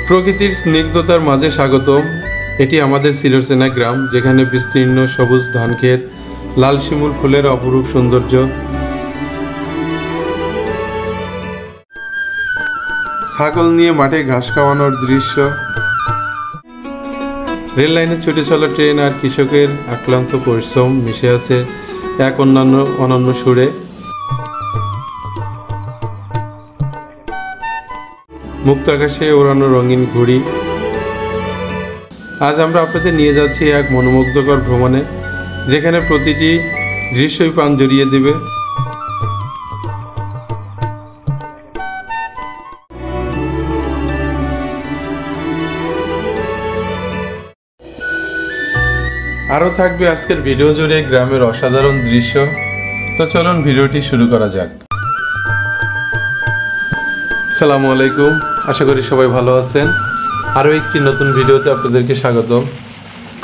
প্রকৃতির স্নিগ্ধতার মাঝে স্বাগতম। এটি আমাদের সিলরসেনা গ্রাম, যেখানে বিস্তীর্ণ সবুজ ধানক্ষেত, লাল শিমুল ফুলের অপরূপ সৌন্দর্য। ছাগল নিয়ে মাঠে ঘাস খাওয়ানোর দৃশ্য, রেল লাইনে ছুটে চলা ট্রেন আর কৃষকের আক্লান্ত পরিশ্রম মিশে আছে এক অনন্য সুরে। মুক্ত আকাশে ওড়ানো রঙিন ঘুড়ি। আজ আমরা আপনাদের নিয়ে যাচ্ছি এক মনোমুগ্ধকর ভ্রমণে, যেখানে প্রতিটি দৃশ্যই প্রাণ জড়িয়ে দেবে। আরও থাকবে আজকের ভিডিও জুড়ে গ্রামের অসাধারণ দৃশ্য। তো চলুন ভিডিওটি শুরু করা যাক। আসসালামু আলাইকুম, আশা করি সবাই ভালো আছেন। আরও একটি নতুন ভিডিওতে আপনাদেরকে স্বাগতম।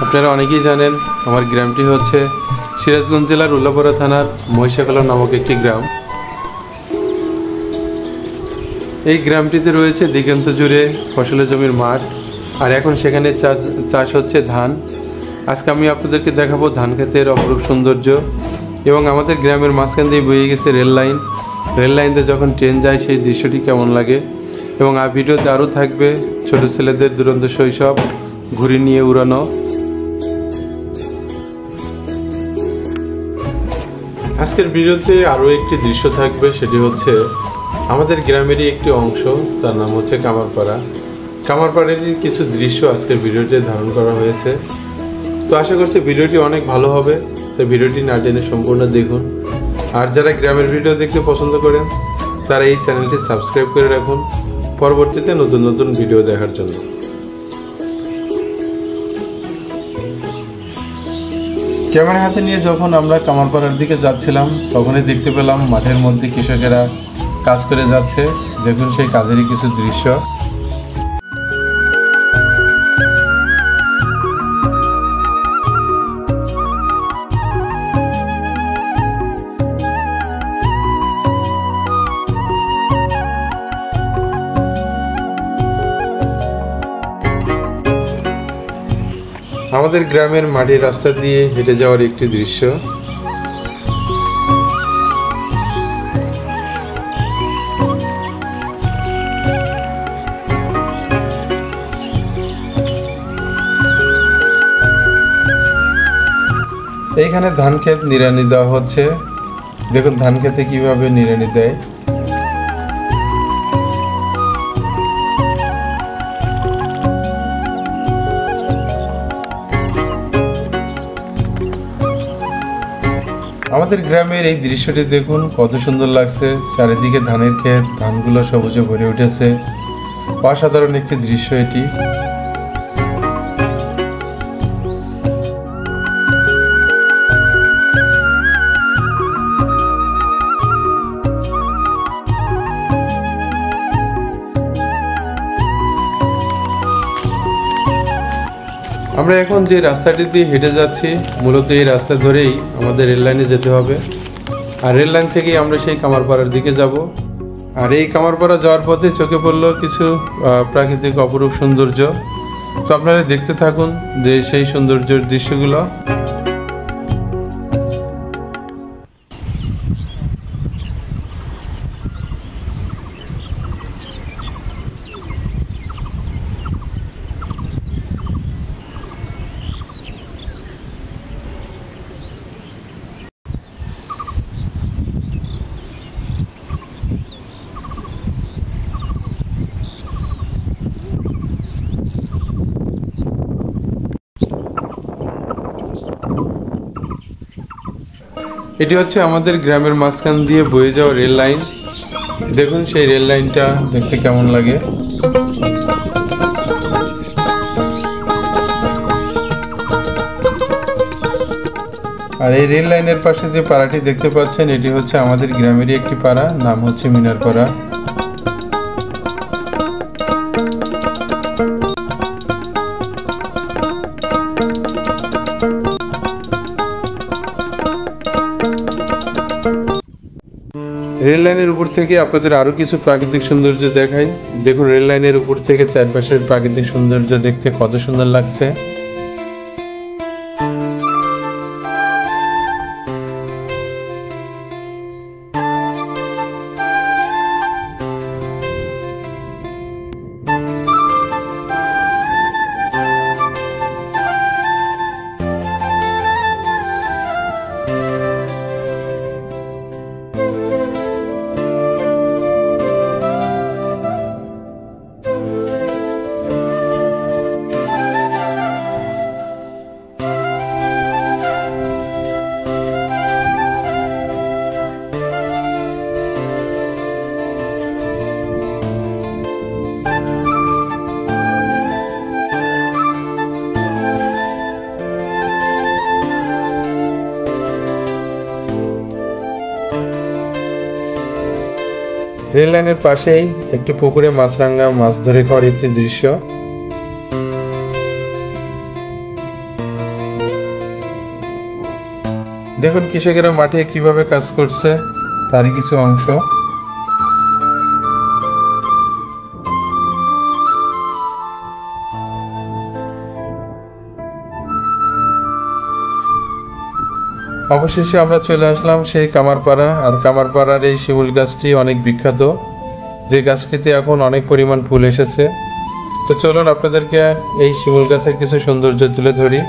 আপনারা অনেকেই জানেন আমার গ্রামটি হচ্ছে সিরাজগঞ্জ জেলার উল্লাপাড়া থানার মহিষাকলা নামক একটি গ্রাম। এই গ্রামটিতে রয়েছে দিগন্ত জুড়ে ফসলের জমির মাঠ, আর এখন সেখানে চাষ হচ্ছে ধান। আজকে আমি আপনাদেরকে দেখাবো ধান ক্ষেতের অপরূপ সৌন্দর্য, এবং আমাদের গ্রামের মাঝখান দিয়ে বয়ে গেছে রেল লাইন। রেল লাইনতে যখন ট্রেন যায় সেই দৃশ্যটি কেমন লাগে। এবং আর ভিডিওতে আরও থাকবে ছোট ছেলেদের দুরন্ত শৈশব, ঘুড়ি নিয়ে উড়ানো। আজকের ভিডিওতে আরও একটি দৃশ্য থাকবে, সেটি হচ্ছে আমাদের গ্রামেরই একটি অংশ, তার নাম হচ্ছে কামারপাড়া। কামারপাড়ারই কিছু দৃশ্য আজকের ভিডিওতে ধারণ করা হয়েছে। তো আশা করছি ভিডিওটি অনেক ভালো হবে, তো ভিডিওটি না টেনে সম্পূর্ণ দেখুন। আর যারা গ্রামের ভিডিও দেখতে পছন্দ করেন তারা এই চ্যানেলটি সাবস্ক্রাইব করে রাখুন পরবর্তীতে নতুন নতুন ভিডিও দেখার জন্য। ক্যামেরা হাতে নিয়ে যখন আমরা কামারপাড়ার দিকে যাচ্ছিলাম, তখনই দেখতে পেলাম মাঠের মধ্যে কৃষকেরা কাজ করে যাচ্ছে। দেখুন সেই কাজেরই কিছু দৃশ্য। আমাদের গ্রামের মাটির রাস্তা দিয়ে হেঁটে যাওয়ার একটি দৃশ্য। এইখানে ধান ক্ষেত নিড়ানি দেওয়া হচ্ছে। দেখুন ধান খেতে কিভাবে নিড়ানি দেয়। আমাদের গ্রামের এই দৃশ্যটি দেখুন কত সুন্দর লাগছে। চারিদিকে ধানের ক্ষেত, ধানগুলো সবুজে ভরে উঠেছে। অসাধারণ একটি দৃশ্য এটি। আমরা এখন যে রাস্তাটি দিয়ে হেঁটে যাচ্ছি, মূলত এই রাস্তা ধরেই আমাদের রেল লাইনে যেতে হবে। আর রেল লাইন থেকেই আমরা সেই কামারপাড়ার দিকে যাব। আর এই কামারপাড়া যাওয়ার পথে চোখে পড়লো কিছু প্রাকৃতিক অপরূপ সৌন্দর্য। তো আপনারা দেখতে থাকুন যে সেই সৌন্দর্যের দৃশ্যগুলো। এটি হচ্ছে আমাদের গ্রামের মাঝখান দিয়ে বয়ে যাওয়া রেল লাইন। দেখুন সেই রেল লাইনটা দেখতে কেমন লাগে। আর এই রেল লাইনের পাশে যে পাড়াটি দেখতে পাচ্ছেন, এটি হচ্ছে আমাদের গ্রামেরই একটি পাড়া, নাম হচ্ছে মিনারপাড়া। রেল লাইনের উপর থেকে আপনাদের আরো কিছু প্রাকৃতিক সৌন্দর্য দেখাই। দেখুন রেল লাইনের উপর থেকে চারপাশের প্রাকৃতিক সৌন্দর্য দেখতে কত সুন্দর লাগছে। রেল লাইনের পাশেই একটি পুকুরে মাছরাঙা মাছ ধরে খাওয়ার একটি দৃশ্য। দেখুন কৃষকেরা মাঠে কিভাবে কাজ করছে তারই কিছু অংশ। অবশেষে আমরা চলে আসলাম সেই কামারপাড়া। আর কামারপাড়ার এই শিমুল গাছটি অনেক বিখ্যাত, যে গাছটিতে এখন অনেক পরিমাণ ফুল এসেছে। তো চলুন আপনাদেরকে এই শিমুল গাছের কিছু সৌন্দর্য তুলে ধরি।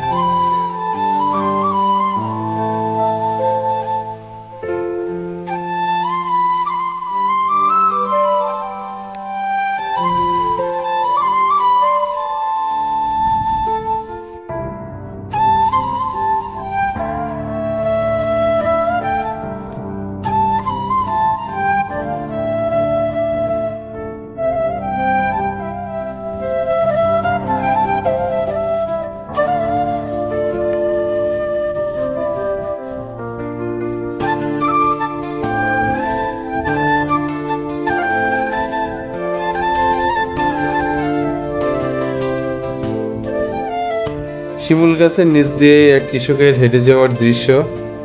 শিমুল গাছের নিচ দিয়ে এক কৃষকের হেঁটে যাওয়ার দৃশ্য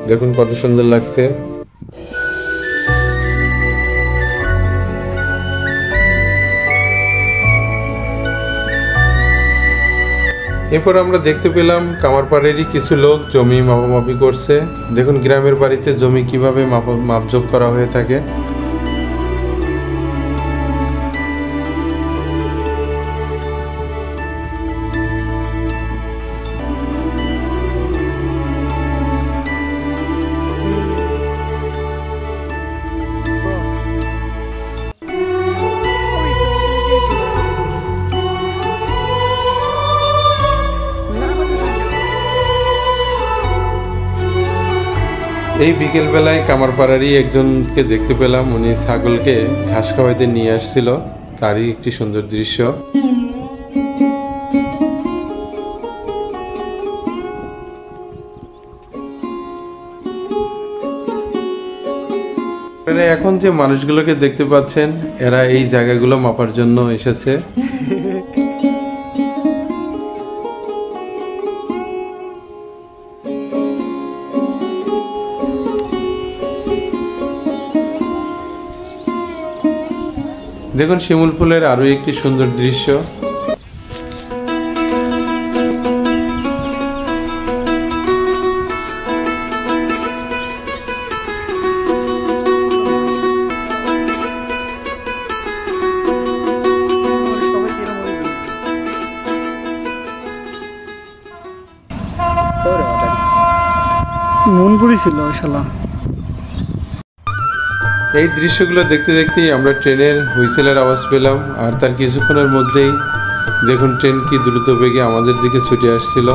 দেখুন কত সুন্দর লাগছে। এরপর আমরা দেখতে পেলাম কামারপাড়েরই কিছু লোক জমি মাপামাপি করছে। দেখুন গ্রামের বাড়িতে জমি কিভাবে মাপজোক করা হয়ে থাকে। এই বিকেলবেলায় কামারপাড়ারই একজনকে দেখতে পেলাম, উনি ছাগলকে ঘাস খাওয়াইতে নিয়ে আসছিল, তারই একটি সুন্দর দৃশ্য। এখন যে মানুষগুলোকে দেখতে পাচ্ছেন এরা এই জায়গাগুলো মাপার জন্য এসেছে। দেখুন শিমুল ফুলের আরো একটি সুন্দর দৃশ্য। মন পুরিছিল শালা। এই দৃশ্যগুলো দেখতে দেখতেই আমরা ট্রেনের হুইসেলের আওয়াজ পেলাম, আর তার কিছুক্ষণের মধ্যেই দেখুন ট্রেন কি দ্রুত বেগে আমাদের দিকে ছুটে আসছিল।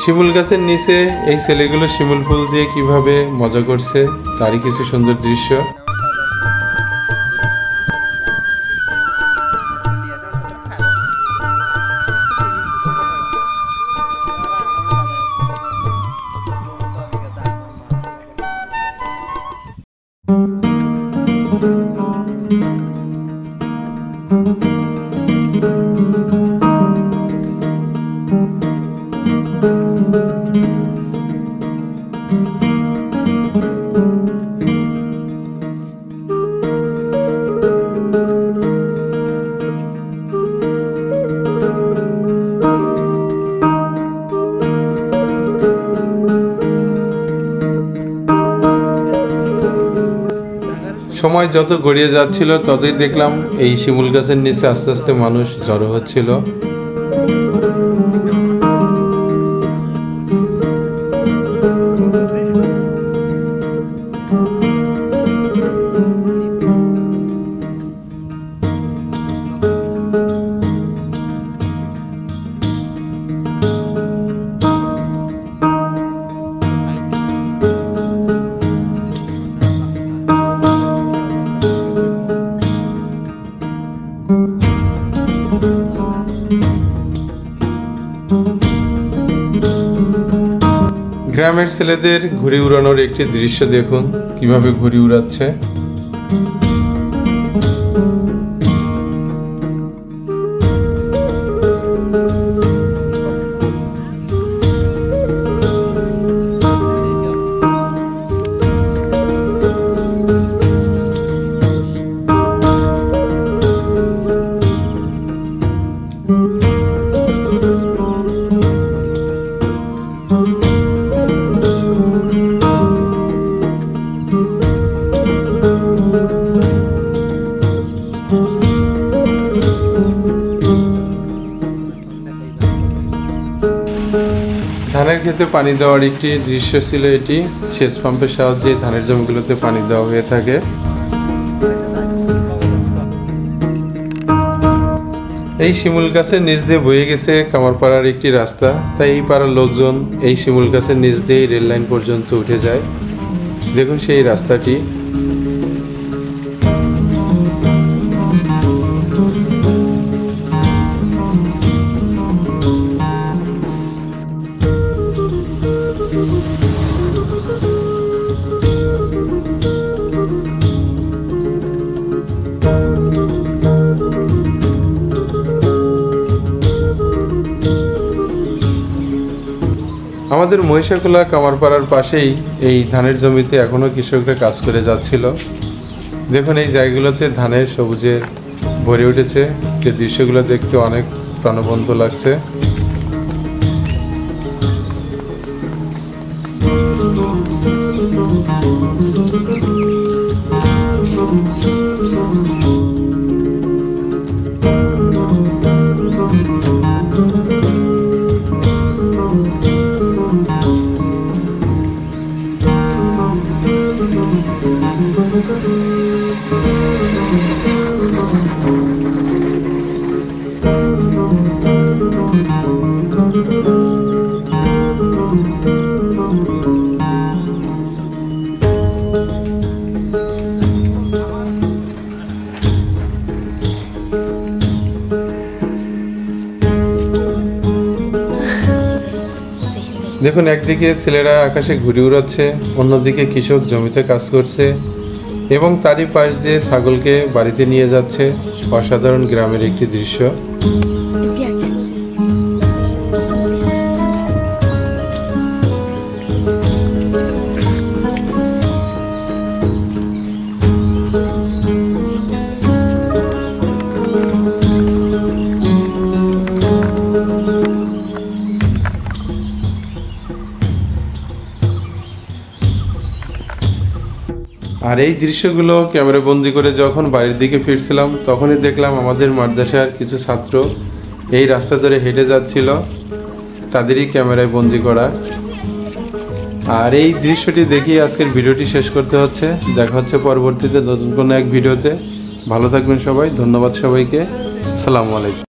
শিমুল গাছের নিচে এই ছেলেগুলো শিমুল ফুল দিয়ে কিভাবে মজা করছে তারই কিছু সুন্দর দৃশ্য। সময় যত গড়িয়ে যাচ্ছিল ততই দেখলাম এই শিমুল গাছের নিচে আস্তে আস্তে মানুষ জড়ো হচ্ছিল। গ্রামের ছেলেদের ঘুড়ি উড়ানোর একটি দৃশ্য দেখুন, কিভাবে ঘুড়ি উড়াচ্ছে। ধানের ক্ষেতে পানি দেওয়ার একটি দৃশ্য ছিল এটি। সেচ পাম্পের সাহায্যে ধানের জমিগুলোতে পানি দেওয়া হয়ে থাকে। এই শিমুল গাছের নিচ দিয়ে বয়ে গেছে কামারপাড়ার একটি রাস্তা, তাই এই পাড়ার লোকজন এই শিমুল গাছের নিচ দিয়ে রেল লাইন পর্যন্ত উঠে যায়। দেখুন সেই রাস্তাটি। আমাদের মহিষাখোলা কামারপাড়ার পাশেই এই ধানের জমিতে এখনো কৃষকরা কাজ করে যাচ্ছিল। দেখুন এই জায়গাগুলোতে ধানের সবুজে ভরে উঠেছে, যে দৃশ্যগুলো দেখতে অনেক প্রাণবন্ত লাগছে। দেখুন একদিকে ছেলেরা আকাশে ঘুড়ি উড়াচ্ছে, অন্যদিকে কৃষক জমিতে কাজ করছে এবং তারই পাশ দিয়ে ছাগলকে বাড়িতে নিয়ে যাচ্ছে। অসাধারণ গ্রামের একটি দৃশ্য। আর এই দৃশ্যগুলো ক্যামেরা বন্দি করে যখন বাড়ির দিকে ফিরছিলাম তখনই দেখলাম আমাদের মাদ্রাসার কিছু ছাত্র এই রাস্তা ধরে হেঁটে যাচ্ছিল, তাদেরই ক্যামেরায় বন্দি করা। আর এই দৃশ্যটি দেখি আজকের ভিডিওটি শেষ করতে হচ্ছে। দেখা হচ্ছে পরবর্তীতে নতুন কোনো এক ভিডিওতে। ভালো থাকবেন সবাই, ধন্যবাদ সবাইকে, আসসালামু আলাইকুম।